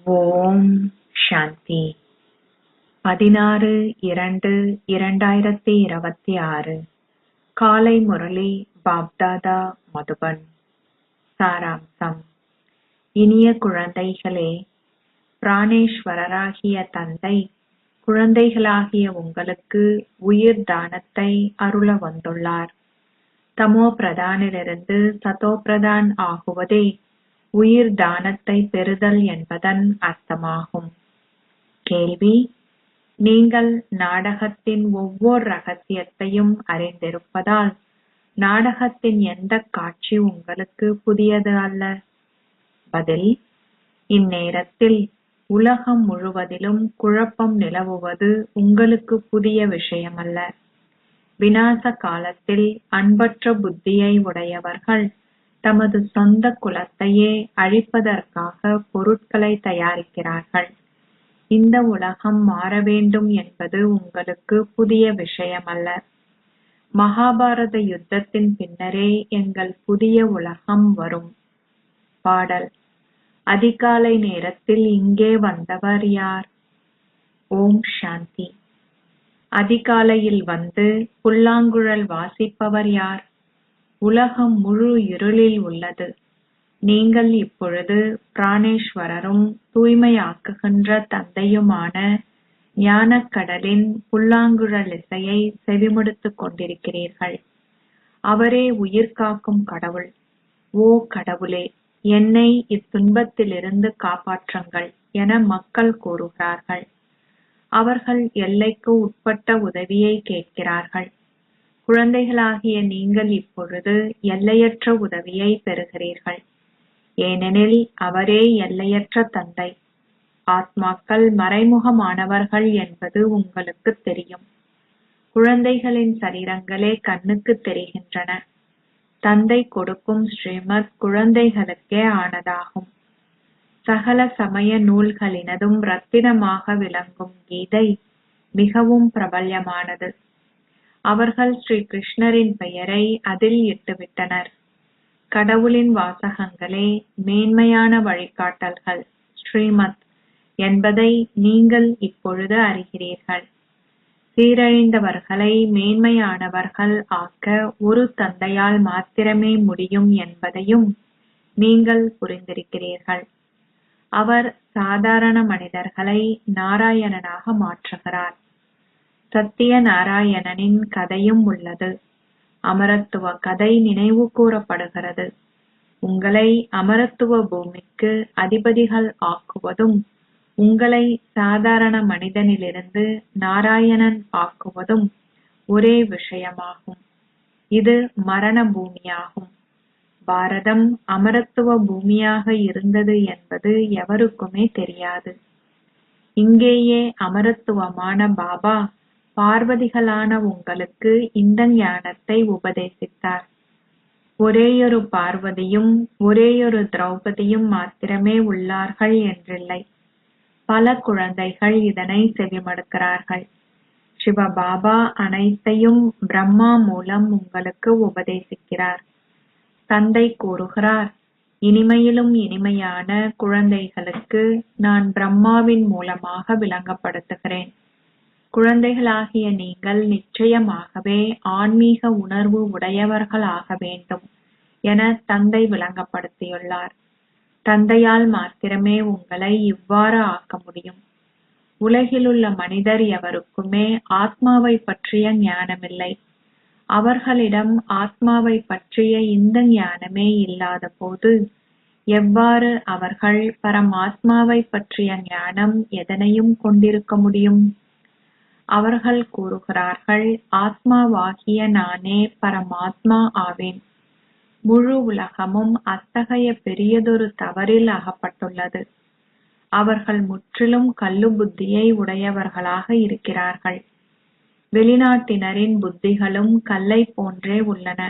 ஓம் சாந்தி. 16-2-2026 காலை முரளி பாப்தாதா மதுபன். சாராம்சம். இனிய குழந்தைகளே, பிராணேஸ்வரராகிய தந்தை குழந்தைகளாகிய உங்களுக்கு உயிர் தானத்தை அருள வந்துள்ளார். தமோ பிரதானிலிருந்து சதோ பிரதான் ஆகுவதே உயிர் தானத்தை பெறுதல் என்பதன் அர்த்தமாகும். கேள்வி: நீங்கள் நாடகத்தின் ஒவ்வொரு ரகசியத்தையும் அறிந்திருப்பதால் நாடகத்தின் எந்த காட்சி உங்களுக்கு புதியது அல்ல? பதில்: இந்நேரத்தில் உலகம் முழுவதிலும் குழப்பம் நிலவுவது உங்களுக்கு புதிய விஷயமல்ல. விநாச காலத்தில் அன்பற்ற புத்தியை உடையவர்கள் தமது சொந்த குலத்தையே அழிப்பதற்காக பொருட்களை தயாரிக்கிறார்கள். இந்த உலகம் மாற வேண்டும் என்பது உங்களுக்கு புதிய விஷயமல்ல. மகாபாரத யுத்தத்தின் பின்னரே எங்கள் புதிய உலகம் வரும். பாடல். அதிகாலை நேரத்தில் இங்கே வந்தவர் யார்? ஓம் சாந்தி. அதிகாலையில் வந்து புல்லாங்குழல் வாசிப்பவர் யார்? உலகம் முழு இருளில் உள்ளது. நீங்கள் இப்பொழுது பிராணேஸ்வரரும் தூய்மையாக்குகின்ற தந்தையுமான ஞானக்கடலின் புல்லாங்குழல் இசையை செவிமடுத்துக் கொண்டிருக்கிறீர்கள். அவரே உயிர் காக்கும் கடவுள். ஓ கடவுளே, என்னை இத்துன்பத்திலிருந்து காப்பாற்றுங்கள் என மக்கள் கூறுகிறார்கள். அவர்கள் எல்லைக்கு உட்பட்ட உதவியை கேட்கிறார்கள். குழந்தைகளாகிய நீங்கள் இப்பொழுது எல்லையற்ற உதவியை பெறுகிறீர்கள். ஏனெனில் அவரே எல்லையற்ற தந்தை. ஆத்மாக்கள் மறைமுகமானவர்கள் என்பது உங்களுக்கு தெரியும். குழந்தைகளின் சரீரங்களே கண்ணுக்கு தெரிகின்றன. தந்தை கொடுக்கும் ஸ்ரீமத் குழந்தைகளுக்கே ஆனதாகும். சகல சமய நூல்களினதும் ரத்தினமாக விளங்கும் கீதை மிகவும் பிரபல்யமானது. அவர்கள் ஸ்ரீ கிருஷ்ணரின் பெயரை அதில் இட்டுவிட்டனர். கடவுளின் வாசகங்களே மேன்மையான வழிகாட்டல்கள் ஸ்ரீமத் என்பதை நீங்கள் இப்பொழுது அறிகிறீர்கள். சீரழிந்தவர்களை மேன்மையானவர்கள் ஆக்க ஒரு தந்தையால் மாத்திரமே முடியும் என்பதையும் நீங்கள் புரிந்திருக்கிறீர்கள். அவர் சாதாரண மனிதர்களை நாராயணனாக மாற்றுகிறார். சத்திய நாராயணனின் கதையும் உள்ளது. அமரத்துவ கதை நினைவு கூறப்படுகிறது. உங்களை அமரத்துவ பூமிக்கு அதிபதிகள் ஆக்குவதும் உங்களை சாதாரண மனிதனிலிருந்து நாராயணன் ஆக்குவதும் ஒரே விஷயமாகும். இது மரண பூமியாகும். பாரதம் அமரத்துவ பூமியாக இருந்தது என்பது எவருக்குமே தெரியாது. இங்கேயே அமரத்துவமான பாபா பார்வதிகளான உங்களுக்கு இந்த ஞானத்தை உபதேசித்தார். ஒரேயொரு பார்வதியும் ஒரேயொரு திரௌபதியும் மாத்திரமே உள்ளார்கள் என்றில்லை. பல குழந்தைகள் இதனை செவிமடுக்கிறார்கள். சிவபாபா அனைத்தையும் பிரம்மா மூலம் உங்களுக்கு உபதேசிக்கிறார். தந்தை கூறுகிறார், இனிமையிலும் இனிமையான குழந்தைகளுக்கு நான் பிரம்மாவின் மூலமாக விளங்கப்படுத்துகிறேன். குழந்தைகளாகிய நீங்கள் நிச்சயமாகவே ஆன்மீக உணர்வு உடையவர்களாக வேண்டும் என தந்தை விளங்கப்படுத்தியுள்ளார். தந்தையால் மாத்திரமே உங்களை இவ்வாறு ஆக்க முடியும். உலகிலுள்ள மனிதர் எவருக்குமே ஆத்மாவை பற்றிய ஞானமில்லை. அவர்களிடம் ஆத்மாவை பற்றிய இந்த ஞானமே இல்லாத போது எவ்வாறு அவர்கள் பரமாத்மாவை பற்றிய ஞானம் எதனையும் கொண்டிருக்க முடியும்? அவர்கள் கூறுகிறார்கள், ஆத்மாவாகிய நானே பரமாத்மா ஆவேன். முழு உலகமும் அத்தகைய பெரியதொரு தவறில் அகப்பட்டுள்ளது. அவர்கள் முற்றிலும் கள்ளு புத்தியை உடையவர்களாக இருக்கிறார்கள். வெளிநாட்டினரின் புத்திகளும் கல்லை போன்றே உள்ளன.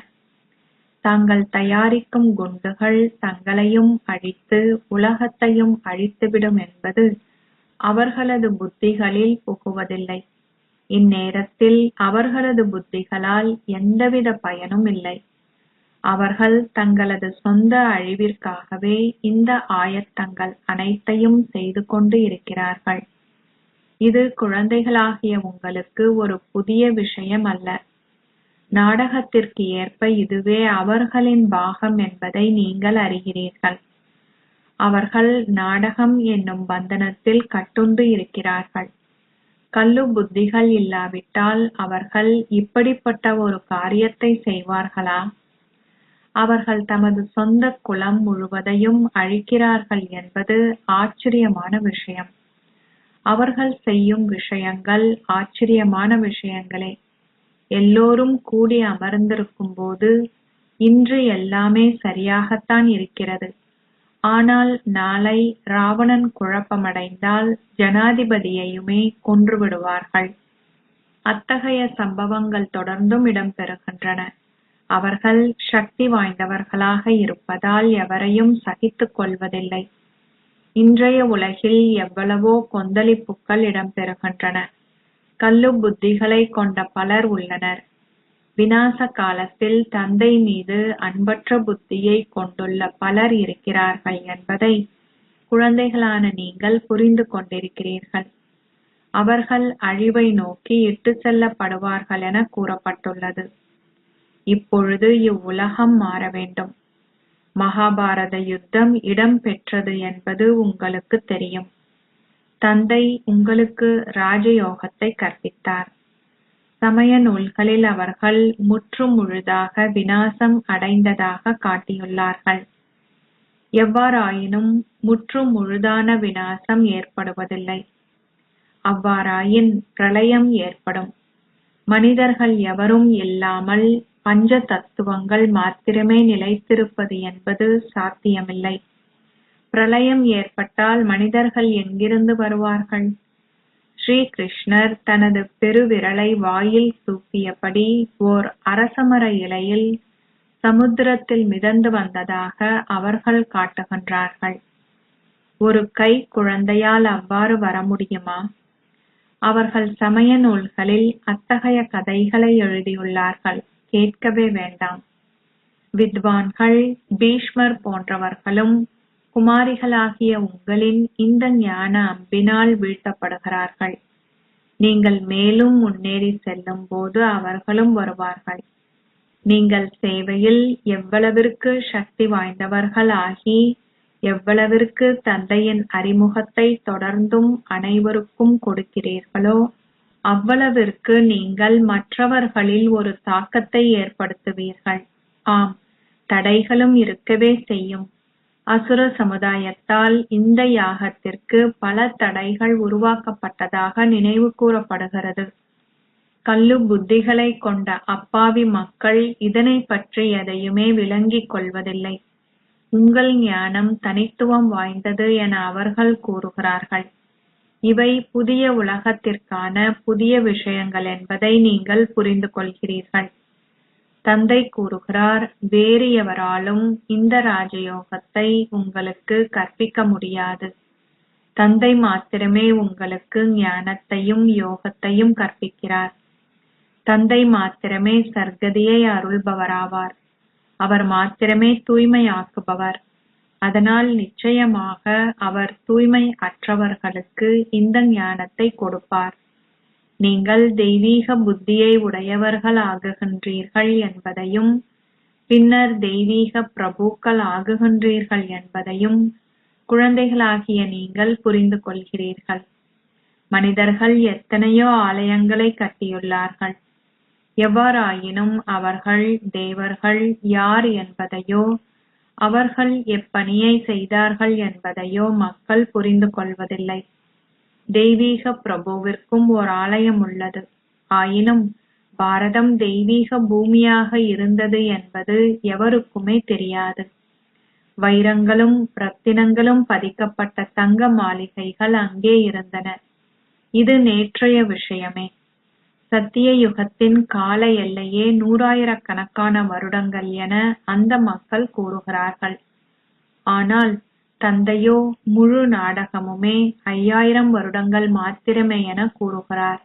தாங்கள் தயாரிக்கும் குண்டுகள் தங்களையும் அழித்து உலகத்தையும் அழித்துவிடும் என்பது அவர்களது புத்திகளில் புகுவதில்லை. இந்நேரத்தில் அவர்களது புத்திகளால் எந்தவித பயனும் இல்லை. அவர்கள் தங்களது சொந்த அழிவிற்காகவே இந்த ஆயத்தங்கள் அனைத்தையும் செய்து கொண்டு இருக்கிறார்கள். இது குழந்தைகளாகிய உங்களுக்கு ஒரு புதிய விஷயம் அல்ல. நாடகத்திற்கு ஏற்ப இதுவே அவர்களின் பாகம் என்பதை நீங்கள் அறிகிறீர்கள். அவர்கள் நாடகம் என்னும் பந்தனத்தில் கட்டுண்டு இருக்கிறார்கள். கல்லு புத்திகள் இல்லாவிட்டால் அவர்கள் இப்படிப்பட்ட ஒரு காரியத்தை செய்வார்களா? அவர்கள் தமது சொந்த குலம் முழுவதையும் அழிக்கிறார்கள் என்பது ஆச்சரியமான விஷயம். அவர்கள் செய்யும் விஷயங்கள் ஆச்சரியமான விஷயங்களே. எல்லோரும் கூடி அமர்ந்திருக்கும் போது இன்று எல்லாமே சரியாகத்தான் இருக்கிறது. ஆனால் நாளை ராவணன் குழப்பமடைந்தால் ஜனாதிபதியையுமே கொன்றுவிடுவார்கள். அத்தகைய சம்பவங்கள் தொடர்ந்தும் இடம்பெறுகின்றன. அவர்கள் சக்தி வாய்ந்தவர்களாக இருப்பதால் எவரையும் சகித்துக் கொள்வதில்லை. இன்றைய உலகில் எவ்வளவோ கொந்தளிப்புகள் இடம்பெறுகின்றன. கல்லு புத்திகளை கொண்ட பலர் உள்ளனர். விநாச காலத்தில் தந்தை மீது அன்பற்ற புத்தியை கொண்டுள்ள பலர் இருக்கிறார்கள் என்பதை குழந்தைகளான நீங்கள் புரிந்து கொண்டிருக்கிறீர்கள். அவர்கள் அழிவை நோக்கி இட்டு செல்லப்படுவார்கள் என கூறப்பட்டுள்ளது. இப்பொழுது இவ்வுலகம் மாற வேண்டும். மகாபாரத யுத்தம் இடம்பெற்றது என்பது உங்களுக்கு தெரியும். தந்தை உங்களுக்கு ராஜயோகத்தை கற்பித்தார். சமய நூல்களில் அவர்கள் முற்றுமுழுதாக விநாசம் அடைந்ததாக காட்டியுள்ளார்கள். எவ்வாறாயினும் முற்றுமுழுதான விநாசம் ஏற்படுவதில்லை. அவ்வாறாயின் பிரளயம் ஏற்படும். மனிதர்கள் எவரும் இல்லாமல் பஞ்ச தத்துவங்கள் மாத்திரமே நிலைத்திருப்பது என்பது சாத்தியமில்லை. பிரளயம் ஏற்பட்டால் மனிதர்கள் எங்கிருந்து வருவார்கள்? ஸ்ரீ கிருஷ்ணர் தனது பெருவிரலை வாயில் சூப்பியபடி ஓர் அரசமர இலையில் சமுத்திரத்தில் மிதந்து வந்ததாக அவர்கள் காட்டுகின்றார்கள். ஒரு கை குழந்தையால் அவ்வாறு வர முடியுமா? அவர்கள் சமய நூல்களில் அத்தகைய கதைகளை எழுதியுள்ளார்கள். கேட்கவே வேண்டாம். வித்வான்கள் பீஷ்மர் போன்றவர்களும் குமாரிகளாகிய உங்களின் இந்த ஞான அம்பினால் வீழ்த்தப்படுகிறார்கள். நீங்கள் மேலும் முன்னேறி செல்லும் போது அவர்களும் வருவார்கள். நீங்கள் சேவையில் எவ்வளவிற்கு சக்தி வாய்ந்தவர்கள் ஆகி எவ்வளவிற்கு தந்தையின் அறிமுகத்தை தொடர்ந்தும் அனைவருக்கும் கொடுக்கிறீர்களோ அவ்வளவிற்கு நீங்கள் மற்றவர்களில் ஒரு தாக்கத்தை ஏற்படுத்துவீர்கள். ஆம், தடைகளும் இருக்கவே செய்யும். அசுர சமுதாயத்தால் இந்த யாகத்திற்கு பல தடைகள் உருவாக்கப்பட்டதாக நினைவு கூறப்படுகிறது. கல்லு புத்திகளை கொண்ட அப்பாவி மக்கள் இதனை பற்றி எதையுமே விளங்கிக் கொள்வதில்லை. உங்கள் ஞானம் தனித்துவம் வாய்ந்தது என அவர்கள் கூறுகிறார்கள். இவை புதிய உலகத்திற்கான புதிய விஷயங்கள் என்பதை நீங்கள் புரிந்து கொள்கிறீர்கள். தந்தை கூறுகிறார், வேறு எவராலும் இந்த ராஜயோகத்தை உங்களுக்கு கற்பிக்க முடியாது. தந்தை மாத்திரமே உங்களுக்கு ஞானத்தையும் யோகத்தையும் கற்பிக்கிறார். தந்தை மாத்திரமே சர்க்கதியை அருள்பவராவார். அவர் மாத்திரமே தூய்மையாக்குபவர். அதனால் நிச்சயமாக அவர் தூய்மை அற்றவர்களுக்கு இந்த ஞானத்தை கொடுப்பார். நீங்கள் தெய்வீக புத்தியை உடையவர்கள் ஆகுகின்றீர்கள் என்பதையும் பின்னர் தெய்வீக பிரபுக்கள் ஆகுகின்றீர்கள் என்பதையும் குழந்தைகளாகிய நீங்கள் புரிந்து கொள்கிறீர்கள். மனிதர்கள் எத்தனையோ ஆலயங்களை கட்டியுள்ளார்கள். எவ்வாறாயினும் அவர்கள் தேவர்கள் யார் என்பதையோ அவர்கள் எப்பணியை செய்தார்கள் என்பதையோ மக்கள் புரிந்து கொள்வதில்லை. தெய்வீக பிரபுவிற்கும் ஓர் ஆலயம் உள்ளது. ஆயினும் பாரதம் தெய்வீக பூமியாக இருந்தது என்பது எவருக்குமே தெரியாது. வைரங்களும் ரத்தினங்களும் பதிக்கப்பட்ட தங்க மாளிகைகள் அங்கே இருந்தன. இது நேற்றைய விஷயமே. சத்திய யுகத்தின் கால எல்லையே 100,000கணக்கான வருடங்கள் என அந்த மக்கள் கூறுகிறார்கள். ஆனால் தந்தையோ முழு நாடகமுமே 5000 வருடங்கள் மாத்திரமே என கூறுகிறார்.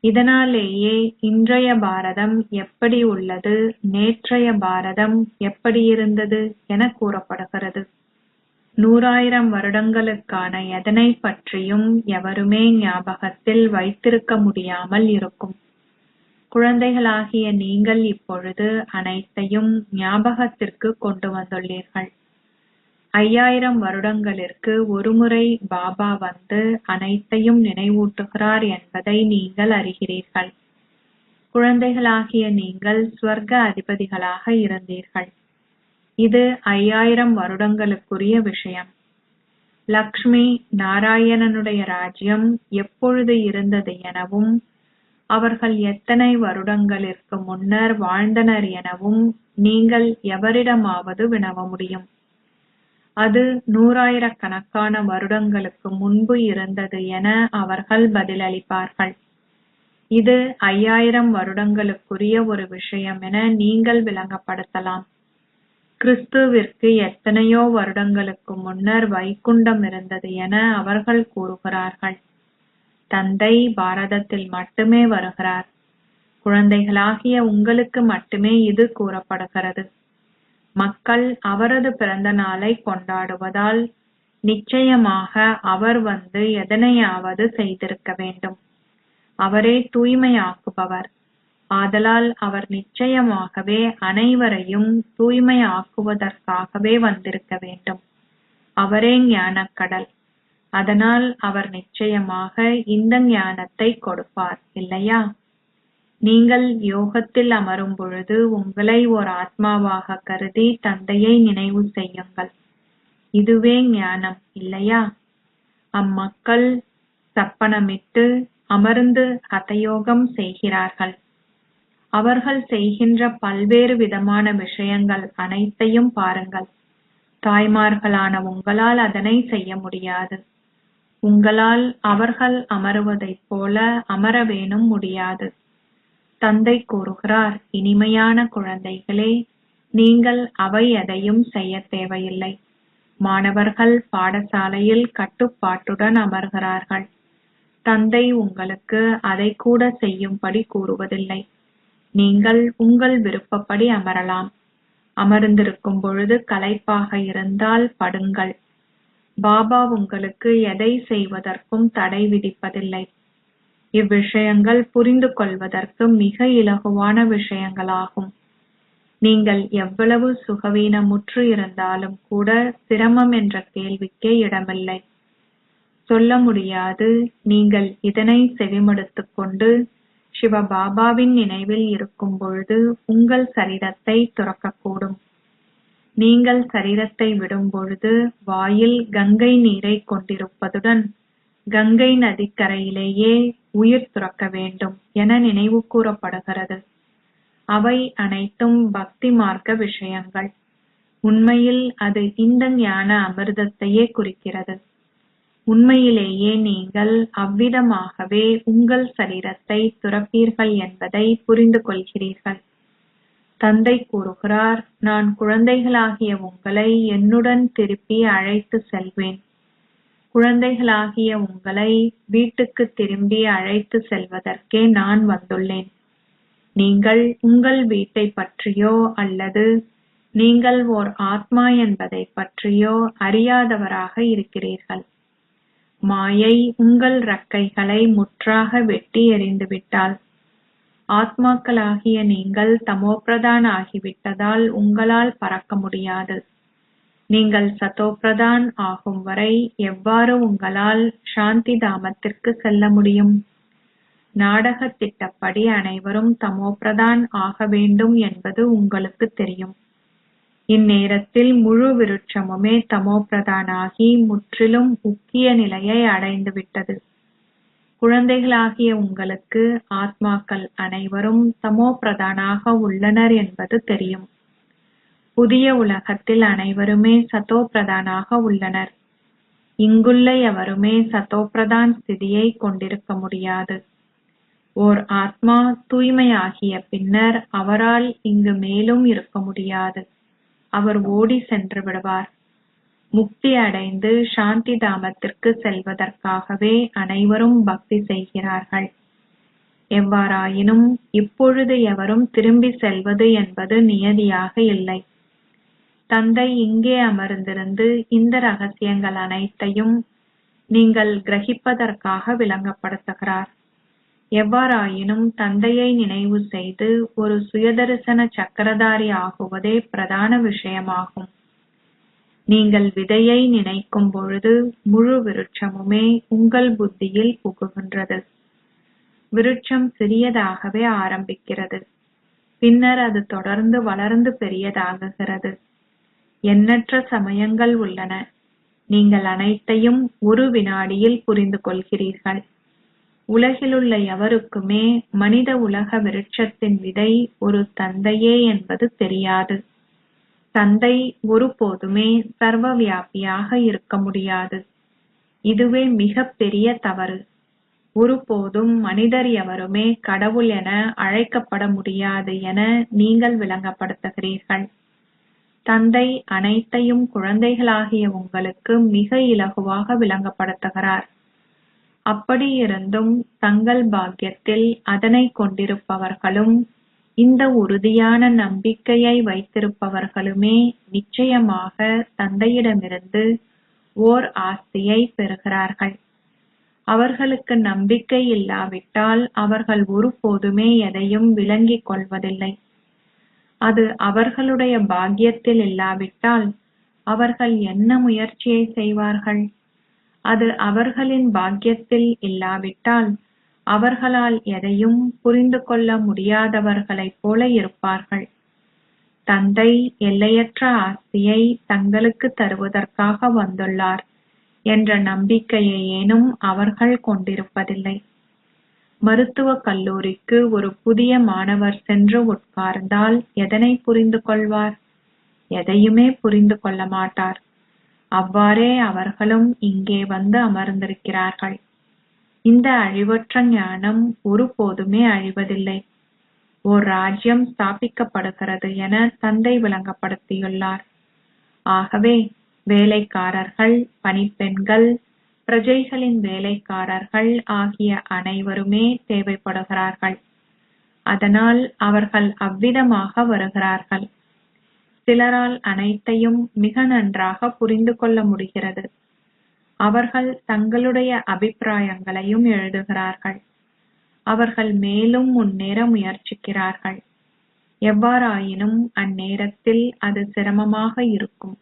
இதனாலேயே இன்றைய பாரதம் எப்படி உள்ளது, நேற்றைய பாரதம் எப்படி இருந்தது என கூறப்படுகிறது. 100,000 வருடங்களுக்கான எதனை பற்றியும் எவருமே ஞாபகத்தில் வைத்திருக்க முடியாமல் இருக்கும். குழந்தைகளாகிய நீங்கள் இப்பொழுது அனைத்தையும் ஞாபகத்திற்கு கொண்டு வந்துள்ளீர்கள். 5000 வருடங்களிற்கு ஒருமுறை பாபா வந்து அனைத்தையும் நினைவூட்டுகிறார் என்பதை நீங்கள் அறிகிறீர்கள். குழந்தைகளாகிய நீங்கள் ஸ்வர்க்க அதிபதிகளாக இருந்தீர்கள். இது 5000 வருடங்களுக்குரிய விஷயம். லக்ஷ்மி நாராயணனுடைய ராஜ்யம் எப்பொழுது இருந்தது எனவும் அவர்கள் எத்தனை வருடங்களிற்கு முன்னர் வாழ்ந்தனர் எனவும் நீங்கள் எவரிடமாவது வினவ முடியும். அது 100,000 வருடங்களுக்கு முன்பு இருந்தது என அவர்கள் பதிலளிப்பார்கள். இது 5000 வருடங்களுக்குரிய ஒரு விஷயம் என நீங்கள் விளங்கப்படுத்தலாம். கிறிஸ்துவிற்கு எத்தனையோ வருடங்களுக்கு முன்னர் வைகுண்டம் இருந்தது என அவர்கள் கூறுகிறார்கள். தந்தை பாரதத்தில் மட்டுமே வருகிறார். குழந்தைகளாகிய உங்களுக்கு மட்டுமே இது கூறப்படுகிறது. மக்கள் அவரது பிறந்த நாளை கொண்டாடுவதால் நிச்சயமாக அவர் வந்து எதனையாவது செய்திருக்க வேண்டும். அவரே தூய்மையாக்குபவர். ஆதலால் அவர் நிச்சயமாகவே அனைவரையும் தூய்மையாக்குவதற்காகவே வந்திருக்க வேண்டும். அவரே ஞானக்கடல். அதனால் அவர் நிச்சயமாக இந்த ஞானத்தை கொடுப்பார், இல்லையா? நீங்கள் யோகத்தில் அமரும் பொழுது உங்களை ஓர் ஆத்மாவாக கருதி தந்தையை நினைவு செய்யுங்கள். இதுவே ஞானம், இல்லையா? அம்மக்கள் சப்பனமிட்டு அமர்ந்து ஹதயோகம் செய்கிறார்கள். அவர்கள் செய்கின்ற பல்வேறு விதமான விஷயங்கள் அனைத்தையும் பாருங்கள். தாய்மார்களான உங்களால் அதனை செய்ய முடியாது. உங்களால் அவர்கள் அமருவதைப் போல அமரவேனும் முடியாது. தந்தை கூறுகிறார், இனிமையான குழந்தைகளே, நீங்கள் அவை எதையும் செய்ய தேவையில்லை. மாணவர்கள் பாடசாலையில் கட்டுப்பாட்டுடன் அமர்கிறார்கள். தந்தை உங்களுக்கு அதை கூட செய்யும்படி கூறுவதில்லை. நீங்கள் உங்கள் விருப்பப்படி அமரலாம். அமர்ந்திருக்கும் பொழுது களைப்பாக இருந்தால் படுங்கள். பாபா உங்களுக்கு எதை செய்வதற்கும் தடை விதிப்பதில்லை. இவ்விஷயங்கள் புரிந்து கொள்வதற்கு மிக இலகுவான விஷயங்களாகும். நீங்கள் எவ்வளவு சுகவீனமுற்று இருந்தாலும் கூட சிரமம் என்ற கேள்விக்கே இடமில்லை. சொல்ல முடியாது. நீங்கள் இதனை செவிமடுத்துக் கொண்டு சிவபாபாவின் நினைவில் இருக்கும் பொழுது உங்கள் சரீரத்தை துறக்கக்கூடும். நீங்கள் சரீரத்தை விடும் பொழுது வாயில் கங்கை நீரை கொண்டிருப்பதுடன் கங்கை நதிக்கரையிலேயே உயிர் துறக்க வேண்டும் என நினைவு கூறப்படுகிறது. அவை அனைத்தும் பக்தி மார்க்க விஷயங்கள். உண்மையில் அது இந்த ஞான அமிர்தத்தையே குறிக்கிறது. உண்மையிலேயே நீங்கள் அவ்விதமாகவே உங்கள் சரீரத்தை துறப்பீர்கள் என்பதை புரிந்து கொள்கிறீர்கள். தந்தை கூறுகிறார், நான் குழந்தைகளாகிய உங்களை என்னுடன் திருப்பி அழைத்து செல்வேன். குழந்தைகளாகிய உங்களை வீட்டுக்கு திரும்பி அழைத்து செல்வதற்கே நான் வந்துள்ளேன். நீங்கள் உங்கள் வீட்டை பற்றியோ அல்லது நீங்கள் ஓர் ஆத்மா என்பதை பற்றியோ அறியாதவராக இருக்கிறீர்கள். மாயை உங்கள் இறக்கைகளை முற்றாக வெட்டி எறிந்துவிட்டால், ஆத்மாக்களாகிய நீங்கள் தமோபிரதான் ஆகிவிட்டதால் உங்களால் பறக்க முடியாது. நீங்கள் சதோபிரதான் ஆகும் வரை எவ்வாறு உங்களால் சாந்தி தாமத்திற்கு செல்ல முடியும்? நாடகத் திட்டப்படி அனைவரும் தமோபிரதான் ஆக வேண்டும் என்பது உங்களுக்கு தெரியும். இந்நேரத்தில் முழு விருட்சமுமே தமோபிரதானாகி முற்றிலும் உக்கிய நிலையை அடைந்துவிட்டது. குழந்தைகளாகிய உங்களுக்கு ஆத்மாக்கள் அனைவரும் தமோபிரதானாக உள்ளனர் என்பது தெரியும். புதிய உலகத்தில் அனைவருமே சதோபிரதானாக உள்ளனர். இங்குள்ள எவருமே சதோபிரதான் ஸ்திதியை கொண்டிருக்க முடியாது. ஓர் ஆத்மா தூய்மையாகிய பின்னர் அவரால் இங்கு மேலும் இருக்க முடியாது. அவர் ஓடி சென்று விடுவார். முக்தி அடைந்து சாந்தி தாமத்திற்கு செல்வதற்காகவே அனைவரும் பக்தி செய்கிறார்கள். எவ்வாறாயினும் இப்பொழுது எவரும் திரும்பி செல்வது என்பது நியதியாக இல்லை. தந்தை இங்கே அமர்ந்திருந்து இந்த ரகசியங்கள் அனைத்தையும் நீங்கள் கிரகிப்பதற்காக விளங்கப்படுத்துகிறார். எவ்வாறாயினும் தந்தையை நினைவு செய்து ஒரு சுயதரிசன சக்கரதாரி ஆகுவதே பிரதான விஷயமாகும். நீங்கள் விதையை நினைக்கும் பொழுது முழு விருட்சமுமே உங்கள் புத்தியில் புகுகின்றது. விருட்சம் சிறியதாகவே ஆரம்பிக்கிறது, பின்னர் அது தொடர்ந்து வளர்ந்து பெரியதாகுகிறது. எண்ணற்ற சமயங்கள் உள்ளன. நீங்கள் அனைத்தையும் ஒரு வினாடியில் புரிந்து கொள்கிறீர்கள். உலகிலுள்ள எவருக்குமே மனித உலக விருட்சத்தின் விதை ஒரு தந்தையே என்பது தெரியாது. தந்தை ஒருபோதுமே சர்வவியாபியாக இருக்க முடியாது. இதுவே மிக பெரிய தவறு. ஒருபோதும் மனிதர் எவருமே கடவுள் என அழைக்கப்பட முடியாது என நீங்கள் விளங்கப்படுத்துகிறீர்கள். தந்தை அனைத்தையும் குழந்தைகளாகிய உங்களுக்கு மிக இலகுவாக விளங்கப்படுத்துகிறார். அப்படியிருந்தும் தங்கள் பாக்கியத்தில் அதனை கொண்டிருப்பவர்களும் இந்த உறுதியான நம்பிக்கையை வைத்திருப்பவர்களுமே நிச்சயமாக தந்தையிடமிருந்து ஓர் ஆஸ்தியை பெறுகிறார்கள். அவர்களுக்கு நம்பிக்கை இல்லாவிட்டால் அவர்கள் ஒருபோதுமே எதையும் விளங்கிக் கொள்வதில்லை. அது அவர்களுடைய பாக்கியத்தில் இல்லாவிட்டால் அவர்கள் என்ன முயற்சியை செய்வார்கள்? அது அவர்களின் பாக்கியத்தில் இல்லாவிட்டால் அவர்களால் எதையும் புரிந்து கொள்ள முடியாதவர்களைப் போல இருப்பார்கள். தந்தை எல்லையற்ற ஆஸ்தியை தங்களுக்கு தருவதற்காக வந்துள்ளார் என்ற நம்பிக்கையேனும் அவர்கள் கொண்டிருப்பதில்லை. மருத்துவக் கல்லூரிக்கு ஒரு புதிய மாணவர் சென்று உட்கார்ந்தால் எதனை புரிந்து கொள்வார்? எதையுமே புரிந்து கொள்ள மாட்டார். அவ்வாறே அவர்களும் இங்கே வந்து அமர்ந்திருக்கிறார்கள். இந்த அழிவற்ற ஞானம் ஒருபோதுமே அழிவதில்லை. ஓர் ராஜ்யம் ஸ்தாபிக்கப்படுகிறது என தந்தை விளங்கப்படுத்தியுள்ளார். ஆகவே வேலைக்காரர்கள், பணிப்பெண்கள், பிரஜைகளின் வேலைக்காரர்கள் ஆகிய அனைவருமே தேவைப்படுகிறார்கள். அதனால் அவர்கள் அவ்விதமாக வருகிறார்கள். சிலரால் அனைத்தையும் மிக நன்றாக புரிந்து கொள்ள முடிகிறது. அவர்கள் தங்களுடைய அபிப்பிராயங்களையும் எழுதுகிறார்கள். அவர்கள் மேலும் முன்னேற முயற்சிக்கிறார்கள். எவ்வாறாயினும் அந்நேரத்தில் அது சிரமமாக இருக்கும்.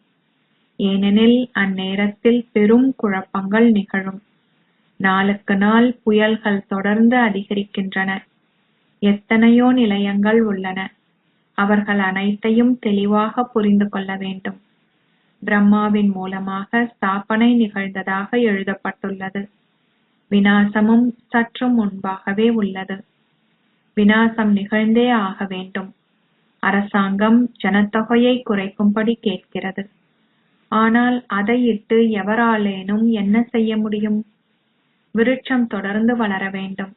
ஏனெனில் அந்நேரத்தில் பெரும் குழப்பங்கள் நிகழும். நாளுக்கு நாள் புயல்கள் தொடர்ந்து அதிகரிக்கின்றன. எத்தனையோ நிலையங்கள் உள்ளன. அவர்கள் அனைத்தையும் தெளிவாக புரிந்து கொள்ள வேண்டும். பிரம்மாவின் மூலமாக ஸ்தாபனை நிகழ்ந்ததாக எழுதப்பட்டுள்ளது. விநாசமும் சற்று முன்பாகவே உள்ளது. விநாசம் நிகழ்ந்தே ஆக வேண்டும். அரசாங்கம் ஜனத்தொகையை குறைக்கும்படி கேட்கிறது. ஆனால் அதையிட்டு எவராலேனும் என்ன செய்ய முடியும்? விருட்சம் தொடர்ந்து வளர வேண்டும்.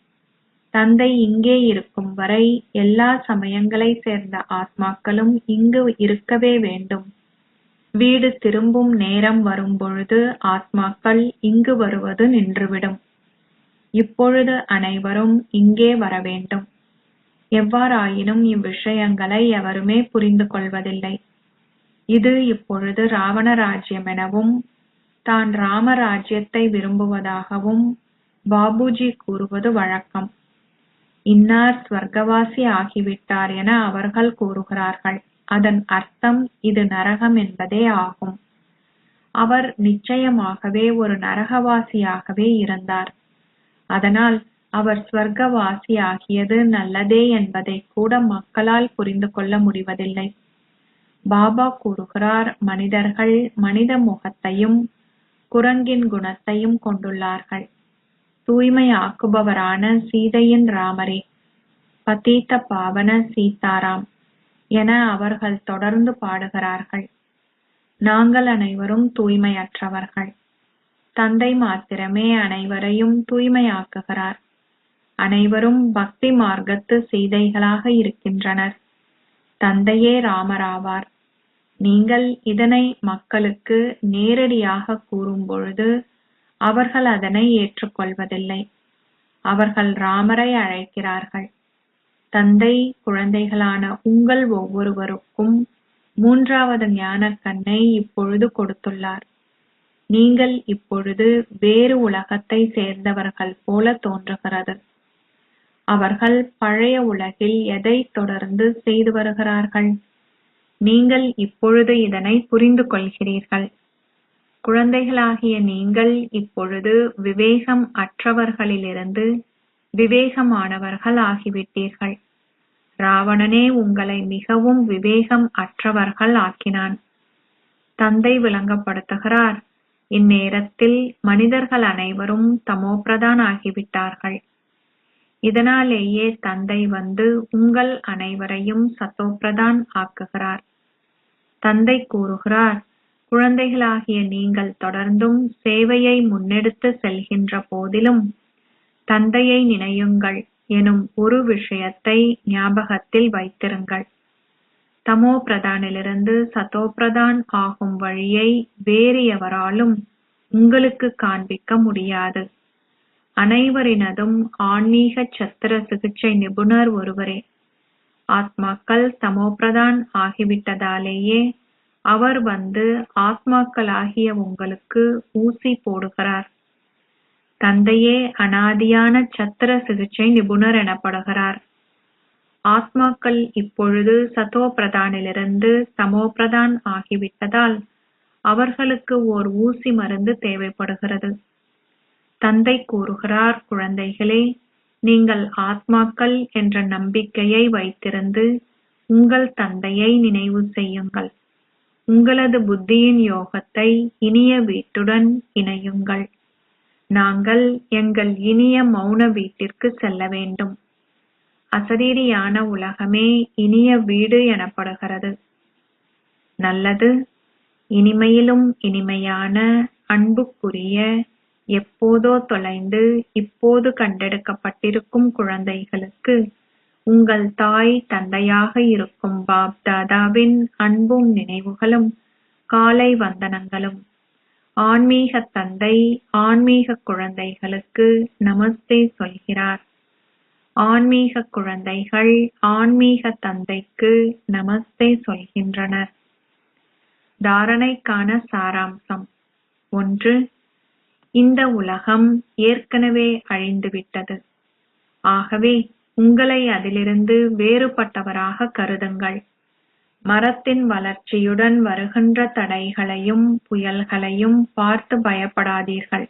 தந்தை இங்கே இருக்கும் வரை எல்லா சமயங்களை சேர்ந்த ஆத்மாக்களும் இங்கு இருக்கவே வேண்டும். வீடு திரும்பும் நேரம் வரும்பொழுது ஆத்மாக்கள் இங்கு வருவது நின்றுவிடும். இப்பொழுது அனைவரும் இங்கே வர வேண்டும். எவ்வாறாயினும் இவ்விஷயங்களை எவருமே புரிந்து கொள்வதில்லை. இது இப்பொழுது ராவண ராஜ்யம் எனவும் தான் ராமராஜ்யத்தை விரும்புவதாகவும் பாபுஜி கூறுவது வழக்கம். இன்னார் ஸ்வர்க்கவாசி ஆகிவிட்டார் என அவர்கள் கூறுகிறார்கள். அதன் அர்த்தம் இது நரகம் என்பதே ஆகும். அவர் நிச்சயமாகவே ஒரு நரகவாசியாகவே இருந்தார். அதனால் அவர் ஸ்வர்க்கவாசி ஆகியது நல்லதே என்பதை கூட மக்களால் புரிந்து கொள்ள முடிவதில்லை. பாபா கூறுகிறார், மனிதர்கள் மனித முகத்தையும் குரங்கின் குணத்தையும் கொண்டுள்ளார்கள். தூய்மையாக்குபவரான சீதையின் ராமரே, பதீத பாவன சீதாராம் என அவர்கள் தொடர்ந்து பாடுகிறார்கள். நாங்கள் அனைவரும் தூய்மையற்றவர்கள். தந்தை மாத்திரமே அனைவரையும் தூய்மையாக்குகிறார். அனைவரும் பக்தி மார்க்கத்து சீதைகளாக இருக்கின்றனர். தந்தையே ராமராவார். நீங்கள் இதனை மக்களுக்கு நேரடியாக கூறும் பொழுது அவர்கள் அதனை ஏற்றுக்கொள்வதில்லை. அவர்கள் ராமரை அழைக்கிறார்கள். தந்தை குழந்தைகளான உங்கள் ஒவ்வொருவருக்கும் மூன்றாவது ஞானக் கண்ணை இப்பொழுது கொடுத்துள்ளார். நீங்கள் இப்பொழுது வேறு உலகத்தை சேர்ந்தவர்கள் போல தோன்றுகிறது. அவர்கள் பழைய உலகில் எதை தொடர்ந்து செய்து வருகிறார்கள்? நீங்கள் இப்பொழுது இதனை புரிந்து கொள்கிறீர்கள். குழந்தைகளாகிய நீங்கள் இப்பொழுது விவேகம் அற்றவர்களிலிருந்து விவேகமானவர்கள் ஆகிவிட்டீர்கள். ராவணனே உங்களை மிகவும் விவேகம் அற்றவர்கள் ஆக்கினான். தந்தை விளங்கப்படுத்துகிறார், இந்நேரத்தில் மனிதர்கள் அனைவரும் தமோபிரதான் ஆகிவிட்டார்கள். இதனாலேயே தந்தை வந்து உங்கள் அனைவரையும் சத்தோபிரதான் ஆக்குகிறார். தந்தை கூறுகிறார், குழந்தைகளாகிய நீங்கள் தொடர்ந்தும் சேவையை முன்னெடுத்து செல்கின்ற போதிலும் தந்தையை நினையுங்கள் எனும் ஒரு விஷயத்தை ஞாபகத்தில் வைத்திருங்கள். தமோ பிரதானிலிருந்து சதோபிரதான் ஆகும் வழியை வேறு எவராலும் உங்களுக்கு காண்பிக்க முடியாது. அனைவரினதும் ஆன்மீக சத்திர சிகிச்சை நிபுணர் ஒருவரே. ஆத்மாக்கள் தமோபிரதான் ஆகிவிட்டதாலேயே அவர் வந்து ஆத்மாக்களாகிய உங்களுக்கு ஊசி போடுகிறார். தந்தையே அனாதியான சத்திர சிகிச்சை நிபுணர் எனப்படுகிறார். ஆத்மாக்கள் இப்பொழுது சதோ பிரதானிலிருந்து தமோ பிரதான் ஆகிவிட்டதால் அவர்களுக்கு ஓர் ஊசி மருந்து தேவைப்படுகிறது. தந்தை கூறுகிறார், குழந்தைகளே, நீங்கள் ஆத்மாக்கள் என்ற நம்பிக்கையை வைத்திருந்து உங்கள் தந்தையை நினைவு செய்யுங்கள். உங்களது புத்தியின் யோகத்தை இனிய வீட்டுடன் இணையுங்கள். நாங்கள் எங்கள் இனிய மௌன வீட்டிற்கு செல்ல வேண்டும். அசரீரியான உலகமே இனிய வீடு எனப்படுகிறது. நல்லது. இனிமையிலும் இனிமையான அன்புக்குரிய எப்போதோ தொலைந்து இப்போது கண்டெடுக்கப்பட்டிருக்கும் குழந்தைகளுக்கு உங்கள் தாய் தந்தையாக இருக்கும் பாப் தாதாவின் அன்பும் நினைவுகளும் காலை வந்தனங்களும். ஆன்மீக தந்தை ஆன்மீக குழந்தைகளுக்கு நமஸ்தே சொல்கிறார். ஆன்மீக குழந்தைகள் ஆன்மீக தந்தைக்கு நமஸ்தே சொல்கின்றனர். தாரணைக்கான சாராம்சம். 1. இந்த உலகம் ஏற்கனவே அழிந்துவிட்டது. ஆகவே உங்களை அதிலிருந்து வேறுபட்டவராக கருதுங்கள். மரத்தின் வளர்ச்சியுடன் வருகின்ற தடைகளையும் புயல்களையும் பார்த்து பயப்படாதீர்கள்.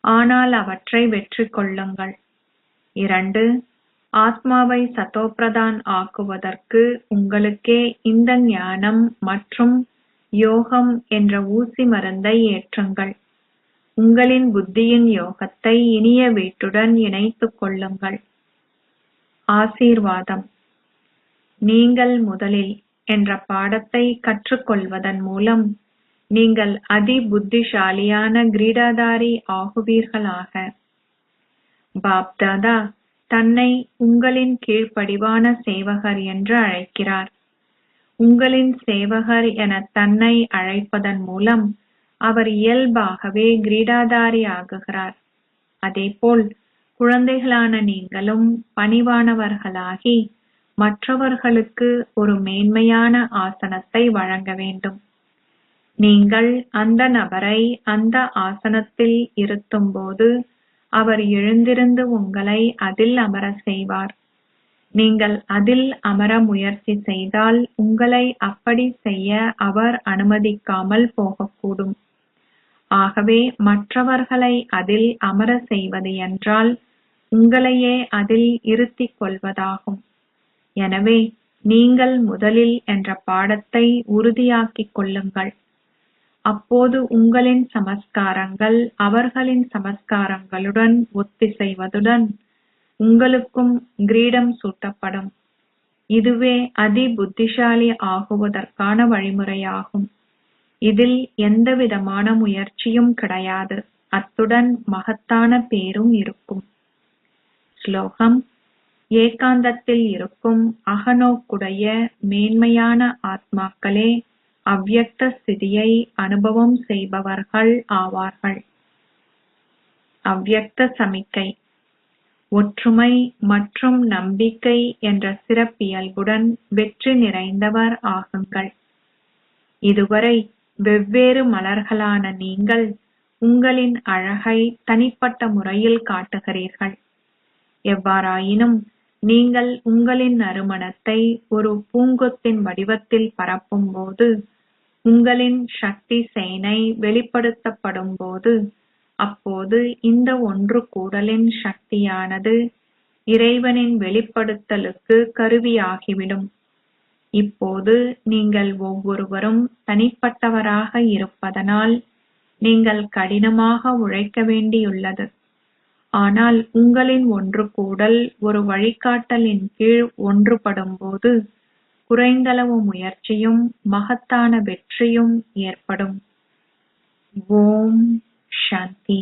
ஆனால் அவற்றை வெற்றி கொள்ளுங்கள். 2. ஆத்மாவை சதோபிரதான் ஆக்குவதற்கு உங்களுக்கே இந்த ஞானம் மற்றும் யோகம் என்ற ஊசி மருந்தை ஏற்றுங்கள். உங்களின் புத்தியின் யோகத்தை இனிய வீட்டுடன் இணைத்துக் கொள்ளுங்கள். ஆசீர்வாதம். நீங்கள் முதலில் என்ற பாடத்தை கற்றுக்கொள்வதன் மூலம் நீங்கள் அதி புத்திசாலியான கிரீடாதாரி ஆகுவீர்களாக. பாப்தாதா தன்னை உங்களின் கீழ்ப்படிவான சேவகர் என்று அழைக்கிறார். உங்களின் சேவகர் என தன்னை அழைப்பதன் மூலம் அவர் இயல்பாகவே கிரீடாதாரி ஆகுகிறார். அதேபோல் குழந்தைகளான நீங்களும் பணிவானவர்களாகி மற்றவர்களுக்கு ஒரு மேன்மையான ஆசனத்தை வழங்க வேண்டும். நீங்கள் அந்த நபரை அந்த ஆசனத்தில் இருத்தும்போது அவர் எழுந்திருந்து உங்களை அதில் அமர செய்வார். நீங்கள் அதில் அமர முயற்சி செய்தால் உங்களை அப்படி செய்ய அவர் அனுமதிக்காமல் போகக்கூடும். ஆகவே மற்றவர்களை அதில் அமர செய்வது என்றால் உங்களையே அதில் இருத்திக் கொள்வதாகும். எனவே நீங்கள் முதலில் என்ற பாடத்தை உறுதியாக்கிக் கொள்ளுங்கள். அப்போது உங்களின் சமஸ்காரங்கள் அவர்களின் சமஸ்காரங்களுடன் ஒத்திசைவதுடன் உங்களுக்கும் கிரீடம் சூட்டப்படும். இதுவே அதி புத்திசாலி ஆகுவதற்கான வழிமுறையாகும். இதில் எந்தவிதமான முயற்சியும் கிடையாது. அத்துடன் மகத்தான பேரும் இருக்கும். ஸ்லோகம். ஏகாந்தத்தில் இருக்கும் அகநோக்குடைய மேன்மையான ஆத்மாக்களே அவ்யக்த ஸ்திதியை அனுபவம் செய்பவர்கள் ஆவார்கள். அவ்யக்த சமிக்கை. ஒற்றுமை மற்றும் நம்பிக்கை என்ற சிறப்பியல்புடன் வெற்றி நிறைந்தவர் ஆகுங்கள். இதுவரை வெவ்வேறு மலர்களான நீங்கள் உங்களின் அழகை தனிப்பட்ட முறையில் காட்டுகிறீர்கள். எவ்வாறாயினும் நீங்கள் உங்களின் நறுமணத்தை ஒரு பூங்கொத்தின் வடிவத்தில் பரப்பும்போது, உங்களின் சக்தி சேனை வெளிப்படுத்தப்படும் போது, அப்போது இந்த ஒன்று கூடலின் சக்தியானது இறைவனின் வெளிப்படுத்தலுக்கு கருவியாகிவிடும். இப்போது நீங்கள் ஒவ்வொருவரும் தனிப்பட்டவராக இருப்பதனால் நீங்கள் கடினமாக உழைக்க வேண்டியுள்ளது. ஆனால் உங்களின் ஒன்று கூடல் ஒரு வழிகாட்டலின் கீழ் ஒன்றுபடும்போது குறைந்தளவு முயற்சியும் மகத்தான வெற்றியும் ஏற்படும். ஓம் சாந்தி.